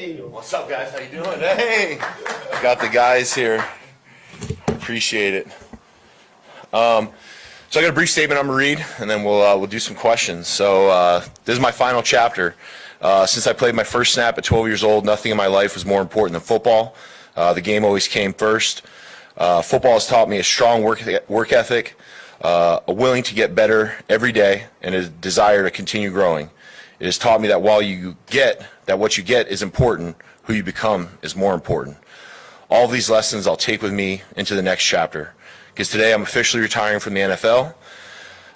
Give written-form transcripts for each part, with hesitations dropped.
Hey, What's up, guys? How you doing? Hey, got the guys here. Appreciate it. So I got a brief statement I'm gonna read, and then we'll do some questions. So this is my final chapter. Since I played my first snap at 12 years old, nothing in my life was more important than football. The game always came first. Football has taught me a strong work ethic, a willing to get better every day, and a desire to continue growing. It has taught me that what you get is important, who you become is more important. All of these lessons I'll take with me into the next chapter, because today I'm officially retiring from the NFL.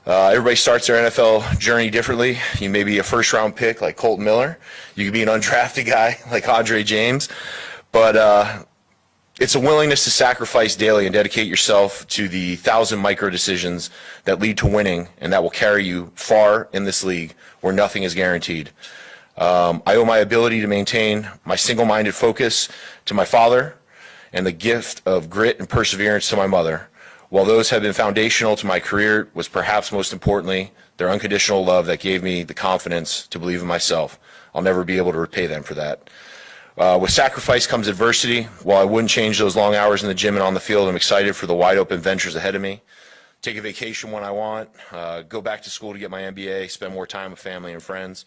Everybody starts their NFL journey differently. You may be a first-round pick like Colton Miller. You could be an undrafted guy like Andre James. But it's a willingness to sacrifice daily and dedicate yourself to the 1,000 micro decisions that lead to winning and that will carry you far in this league where nothing is guaranteed. I owe my ability to maintain my single-minded focus to my father and the gift of grit and perseverance to my mother. While those have been foundational to my career, was perhaps most importantly their unconditional love that gave me the confidence to believe in myself. I'll never be able to repay them for that. With sacrifice comes adversity. While I wouldn't change those long hours in the gym and on the field, I'm excited for the wide open ventures ahead of me. Take a vacation when I want, go back to school to get my MBA, spend more time with family and friends.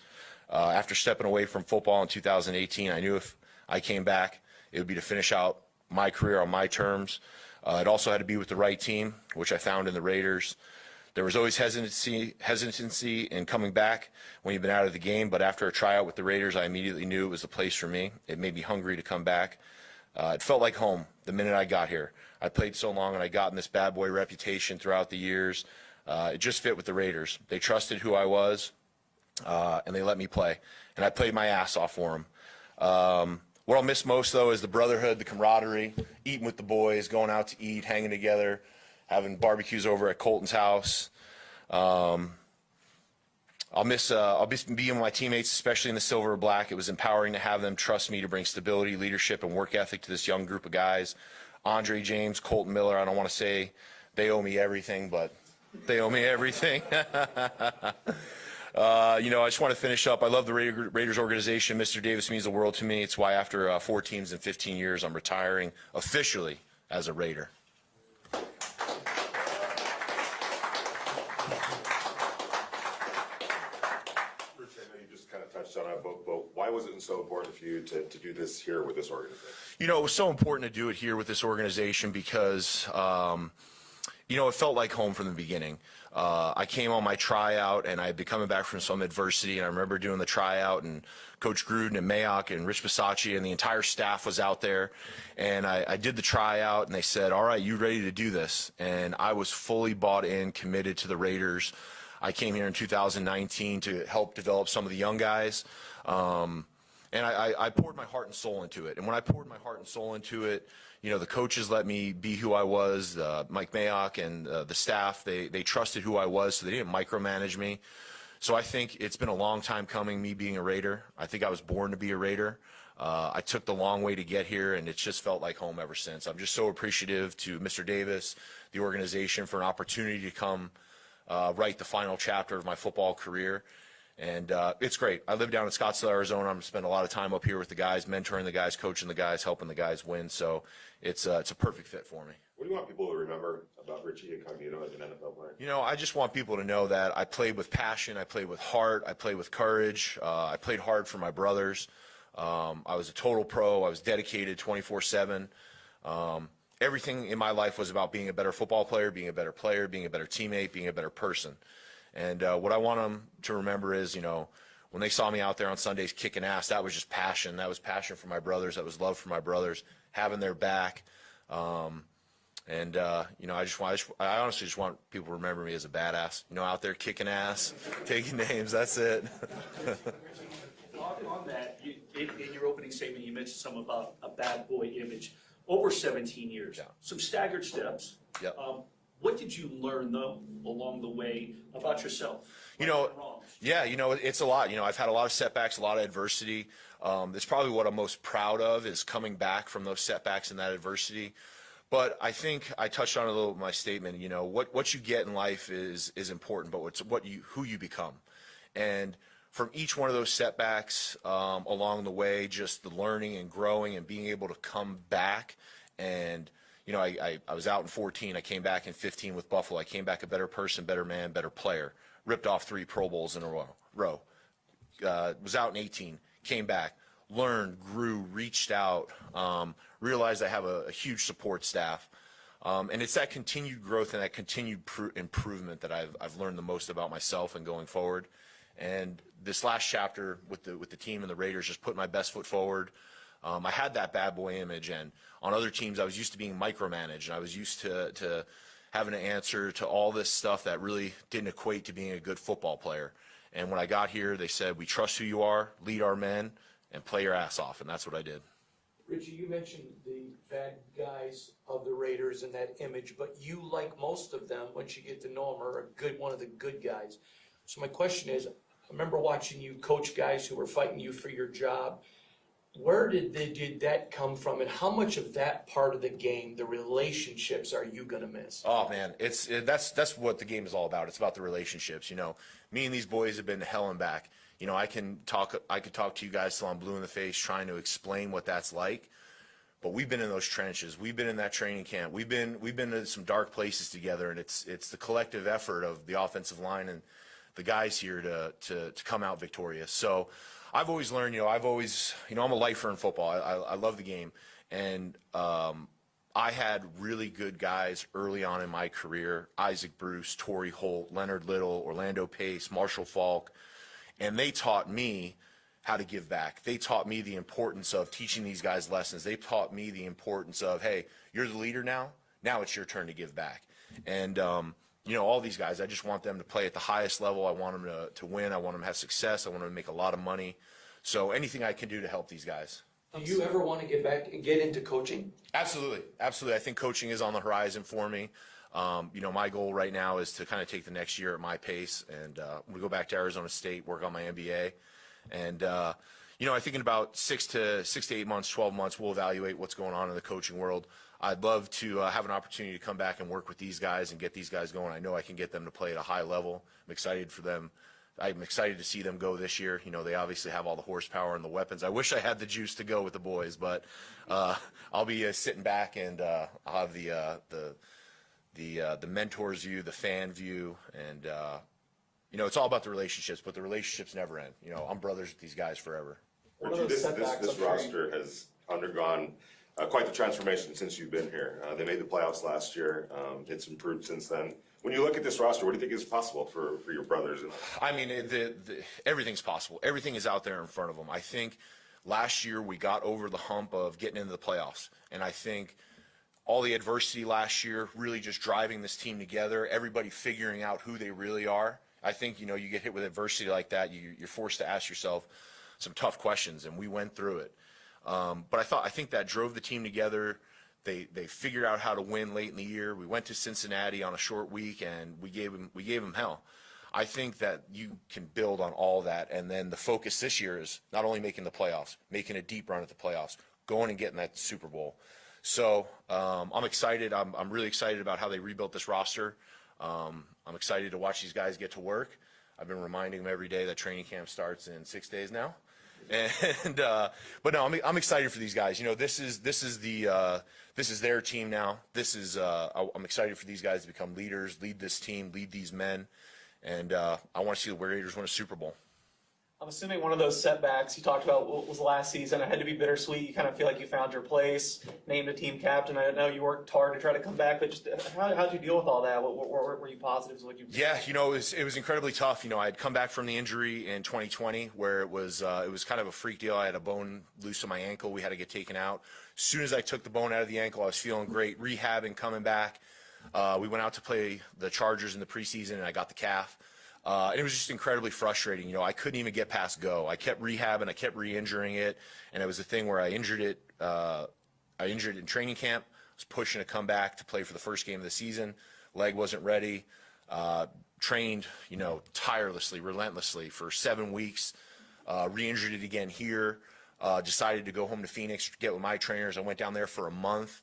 After stepping away from football in 2018, I knew if I came back, it would be to finish out my career on my terms. It also had to be with the right team, which I found in the Raiders. There was always hesitancy in coming back when you've been out of the game, but after a tryout with the Raiders, I immediately knew it was the place for me. It made me hungry to come back. It felt like home the minute I got here. I played so long and I got in this bad boy reputation throughout the years. It just fit with the Raiders. They trusted who I was, and they let me play. And I played my ass off for them. What I'll miss most, though, is the brotherhood, the camaraderie, eating with the boys, going out to eat, hanging together, having barbecues over at Colton's house. I'll miss being with my teammates, especially in the silver or black. It was empowering to have them trust me to bring stability, leadership, and work ethic to this young group of guys. Andre James, Colton Miller, I don't want to say they owe me everything, but they owe me everything. I just want to finish up. I love the Raiders organization. Mr. Davis means the world to me. It's why after 4 teams in 15 years, I'm retiring officially as a Raider. Richie, I know you just kind of touched on it, but why was it so important for you to do this here with this organization? It was so important to do it here with this organization because, it felt like home from the beginning. I came on my tryout, and I had been coming back from some adversity, and I remember doing the tryout, and Coach Gruden and Mayock and Rich Bisaccia and the entire staff was out there, and I did the tryout, and they said, all right, you ready to do this? And I was fully bought in, committed to the Raiders. I came here in 2019 to help develop some of the young guys, and I poured my heart and soul into it. And when I poured my heart and soul into it, the coaches let me be who I was. Mike Mayock and the staff, they trusted who I was, so they didn't micromanage me. So I think it's been a long time coming, me being a Raider. I think I was born to be a Raider. I took the long way to get here, and it's just felt like home ever since. I'm just so appreciative to Mr. Davis, the organization, for an opportunity to come write the final chapter of my football career. And it's great. I live down in Scottsdale, Arizona. I'm going to spend a lot of time up here with the guys, mentoring the guys, coaching the guys, helping the guys win. So it's a perfect fit for me. What do you want people to remember about Richie Incognito as an NFL player? I just want people to know that I played with passion. I played with heart. I played with courage. I played hard for my brothers. I was a total pro. I was dedicated 24/7. Everything in my life was about being a better football player, being a better player, being a better teammate, being a better person. And what I want them to remember is, when they saw me out there on Sundays kicking ass, that was just passion. That was passion for my brothers. That was love for my brothers, having their back. I honestly just want people to remember me as a badass, out there kicking ass, taking names. That's it. On that, in your opening statement, you mentioned something about a bad boy image. Over 17 years, Yeah. some staggered steps. Yep. What did you learn, though, along the way about yourself? It's a lot. I've had a lot of setbacks, a lot of adversity. It's probably what I'm most proud of is coming back from those setbacks and that adversity. But I think I touched on it a little in my statement. What you get in life is important, but who you become. And from each one of those setbacks along the way, just the learning and growing and being able to come back. And, you know, I was out in 14. I came back in 15 with Buffalo. I came back a better person, better man, better player. Ripped off 3 Pro Bowls in a row. Was out in 18. Came back. Learned, grew, reached out, realized I have a huge support staff. And it's that continued growth and that continued improvement that I've learned the most about myself and going forward. And this last chapter with the team and the Raiders, just put my best foot forward. I had that bad boy image, and on other teams I was used to being micromanaged, and I was used to having to answer to all this stuff that really didn't equate to being a good football player. And when I got here, they said, we trust who you are, lead our men, and play your ass off, and that's what I did. Richie, you mentioned the bad guys of the Raiders and that image, but you, like most of them, once you get to know them, are one of the good guys. So my question is, I remember watching you coach guys who were fighting you for your job. Where did that come from, and how much of that part of the game, the relationships, are you going to miss? Oh man, that's what the game is all about. It's about the relationships. You know, me and these boys have been to hell and back. You know, I could talk to you guys till I'm blue in the face trying to explain what that's like. But we've been in those trenches. We've been in that training camp. We've been to some dark places together, and it's the collective effort of the offensive line and the guys here to come out victorious. So I've always learned, I'm a lifer in football. I love the game. And I had really good guys early on in my career, Isaac Bruce, Torrey Holt, Leonard Little, Orlando Pace, Marshall Falk, and they taught me how to give back. They taught me the importance of teaching these guys lessons. They taught me the importance of, hey, you're the leader now. Now it's your turn to give back. And, all these guys, I just want them to play at the highest level. I want them to win. I want them to have success. I want them to make a lot of money. So anything I can do to help these guys. Do you ever want to get back and get into coaching? Absolutely. Absolutely. I think coaching is on the horizon for me. My goal right now is to kind of take the next year at my pace, and we go back to Arizona State, work on my MBA. And, I think in about 6 to 8 months, 12 months, we'll evaluate what's going on in the coaching world. I'd love to have an opportunity to come back and work with these guys and get these guys going. I know I can get them to play at a high level. I'm excited for them. I'm excited to see them go this year. They obviously have all the horsepower and the weapons. I wish I had the juice to go with the boys, but I'll be sitting back, and I'll have the mentor's view, the fan view, and it's all about the relationships, but the relationships never end. I'm brothers with these guys forever. Richie, this roster has undergone quite the transformation since you've been here. They made the playoffs last year. It's improved since then. When you look at this roster, what do you think is possible for your brothers? I mean, everything's possible. Everything is out there in front of them. I think last year we got over the hump of getting into the playoffs, and I think all the adversity last year really just driving this team together, everybody figuring out who they really are. I think, you get hit with adversity like that, you're forced to ask yourself some tough questions, and we went through it. But I think that drove the team together. They figured out how to win late in the year. We went to Cincinnati on a short week, and we gave them hell. I think that you can build on all that, and then the focus this year is not only making the playoffs, making a deep run at the playoffs, going and getting that Super Bowl. So I'm excited. I'm really excited about how they rebuilt this roster. I'm excited to watch these guys get to work. I've been reminding them every day that training camp starts in 6 days now. And but no, I'm excited for these guys. This is their team now. I'm excited for these guys to become leaders, lead this team, lead these men, and I want to see the Raiders win a Super Bowl. I'm assuming one of those setbacks you talked about was last season. It had to be bittersweet. You kind of feel like you found your place, named a team captain. I know you worked hard to try to come back, but just how did you deal with all that? What were you positives? Yeah, it was incredibly tough. I had come back from the injury in 2020 where it was kind of a freak deal. I had a bone loose on my ankle. We had to get taken out. As soon as I took the bone out of the ankle, I was feeling great, rehabbing, coming back. We went out to play the Chargers in the preseason, and I got the calf. And it was just incredibly frustrating. I couldn't even get past go. I kept rehabbing, I kept re-injuring it, and it was a thing where I injured it in training camp. I was pushing to come back to play for the first game of the season. Leg wasn't ready. Trained, tirelessly, relentlessly for 7 weeks. Re-injured it again here. Decided to go home to Phoenix, get with my trainers. I went down there for a month.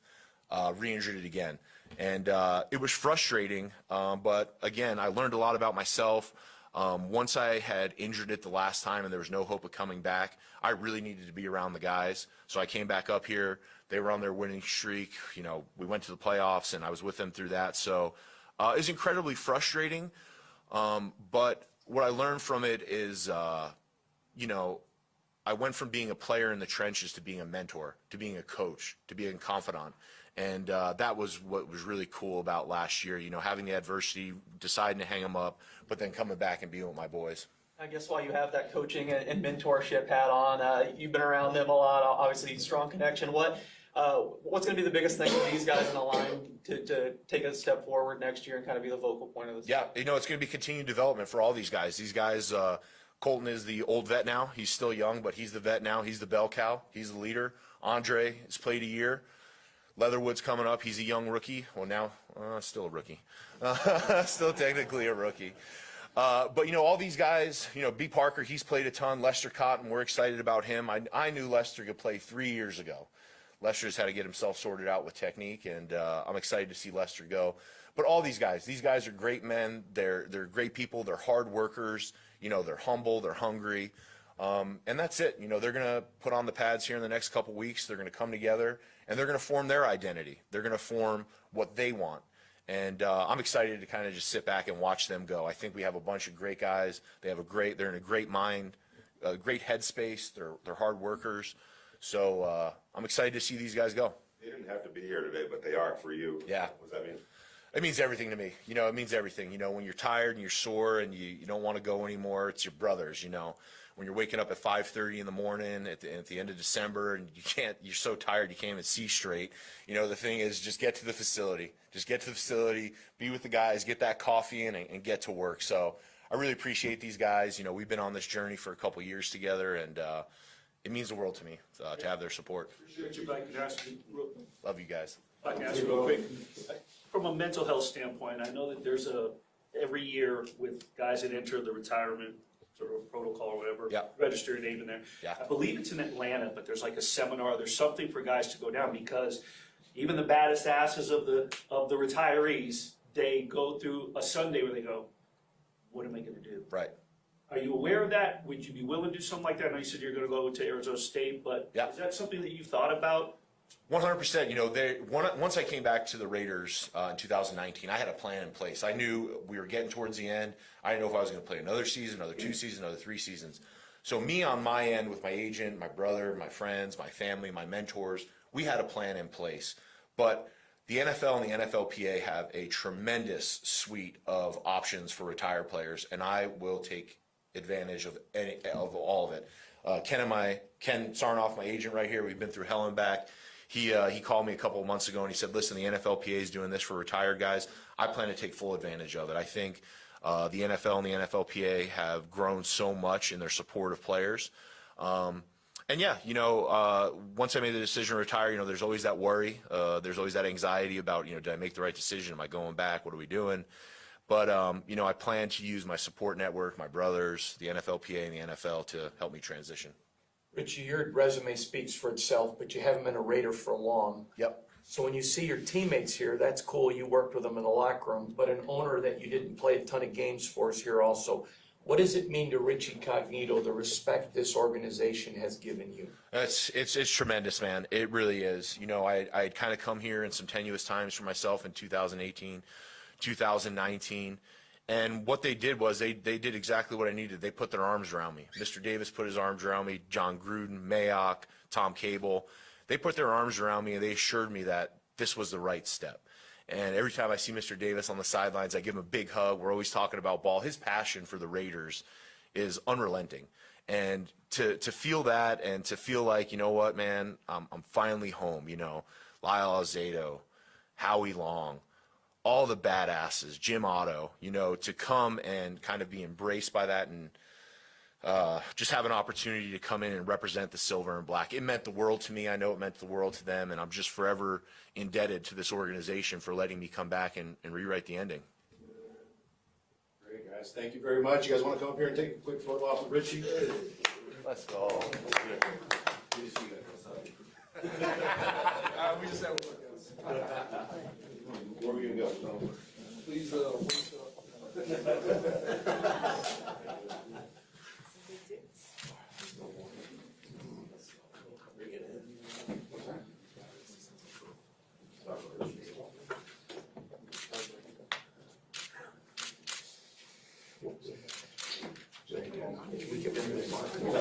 Re-injured it again. And it was frustrating, but again, I learned a lot about myself. Once I had injured it the last time and there was no hope of coming back, I really needed to be around the guys. So I came back up here. They were on their winning streak. You know, we went to the playoffs, and I was with them through that. So it was incredibly frustrating. But what I learned from it is, you know, I went from being a player in the trenches to being a mentor, to being a coach, to being a confidant. And that was what was really cool about last year, you know, having the adversity, deciding to hang them up, but then coming back and being with my boys. I guess while you have that coaching and mentorship hat on, you've been around them a lot, obviously strong connection. What's going to be the biggest thing for these guys in the line to take a step forward next year and kind of be the focal point of this? Yeah, you know, it's going to be continued development for all these guys. These guys, Colton is the old vet now. He's still young, but he's the vet now. He's the bell cow. He's the leader. Andre has played a year. Leatherwood's coming up. He's a young rookie. Well, now, still a rookie. Still technically a rookie. But, you know, all these guys, you know, B. Parker, he's played a ton. Lester Cotton, we're excited about him. I knew Lester could play 3 years ago. Lester's had to get himself sorted out with technique, and I'm excited to see Lester go. But all these guys are great men. They're great people. They're hard workers. You know, they're humble. They're hungry. And that's it. You know, they're going to put on the pads here in the next couple weeks. They're going to come together, and they're going to form their identity. They're going to form what they want. And I'm excited to kind of just sit back and watch them go. I think we have a bunch of great guys. They're in a great mind, a great headspace. They're hard workers. So I'm excited to see these guys go. They didn't have to be here today, but they are for you. Yeah. What does that mean? It means everything to me. You know, it means everything. You know, when you're tired and you're sore and you don't want to go anymore, it's your brothers, you know. When you're waking up at 5:30 in the morning at the end of December and you're so tired you can't even see straight. You know, the thing is just get to the facility. Just get to the facility, be with the guys, get that coffee in and get to work. So I really appreciate these guys. You know, we've been on this journey for a couple years together, and it means the world to me to have their support. Richie, if I could ask you Love you guys. If I can ask you real quick, from a mental health standpoint, I know that there's every year with guys that enter the retirement sort of protocol or whatever, Yeah. register your name in there. Yeah. I believe it's in Atlanta, but there's like a seminar, there's something for guys to go down because even the baddest asses of the retirees, they go through a Sunday where they go, what am I gonna do? Right. Are you aware of that? Would you be willing to do something like that? I know you said you're gonna go to Arizona State, but Yeah. is that something that you've thought about? 100%. You know, once I came back to the Raiders in 2019, I had a plan in place. I knew we were getting towards the end. I didn't know if I was going to play another season, another 2 seasons, another 3 seasons. So me on my end with my agent, my brother, my friends, my family, my mentors, we had a plan in place. But the NFL and the NFLPA have a tremendous suite of options for retired players, and I will take advantage of all of it. Ken Sarnoff, my agent right here, we've been through hell and back. He called me a couple of months ago and he said, listen, the NFLPA is doing this for retired guys. I plan to take full advantage of it. I think the NFL and the NFLPA have grown so much in their support of players. And yeah, you know, once I made the decision to retire, you know, there's always that worry. There's always that anxiety about, you know, did I make the right decision? Am I going back? What are we doing? But, you know, I plan to use my support network, my brothers, the NFLPA and the NFL to help me transition. Richie, your resume speaks for itself, but you haven't been a Raider for long. Yep. So when you see your teammates here, that's cool. You worked with them in the locker room, but an owner that you didn't play a ton of games for is here also. What does it mean to Richie Incognito, the respect this organization has given you? It's tremendous, man. It really is. You know, I had kind of come here in some tenuous times for myself in 2018, 2019. And what they did was they did exactly what I needed. They put their arms around me. Mr. Davis put his arms around me, John Gruden, Mayock, Tom Cable. They put their arms around me and they assured me that this was the right step. And every time I see Mr. Davis on the sidelines, I give him a big hug. We're always talking about ball. His passion for the Raiders is unrelenting. And to feel that and to feel like, you know what, man, I'm finally home, you know. Lyle Alzado, Howie Long, all the badasses, Jim Otto, you know, to come and kind of be embraced by that and just have an opportunity to come in and represent the silver and black. It meant the world to me. I know it meant the world to them, and I'm just forever indebted to this organization for letting me come back and rewrite the ending. Great, guys. Thank you very much. You guys want to come up here and take a quick photo off with Richie? Let's go. Good to see you guys. We just have one, guys. Where are we going to go? Please, wait up. We can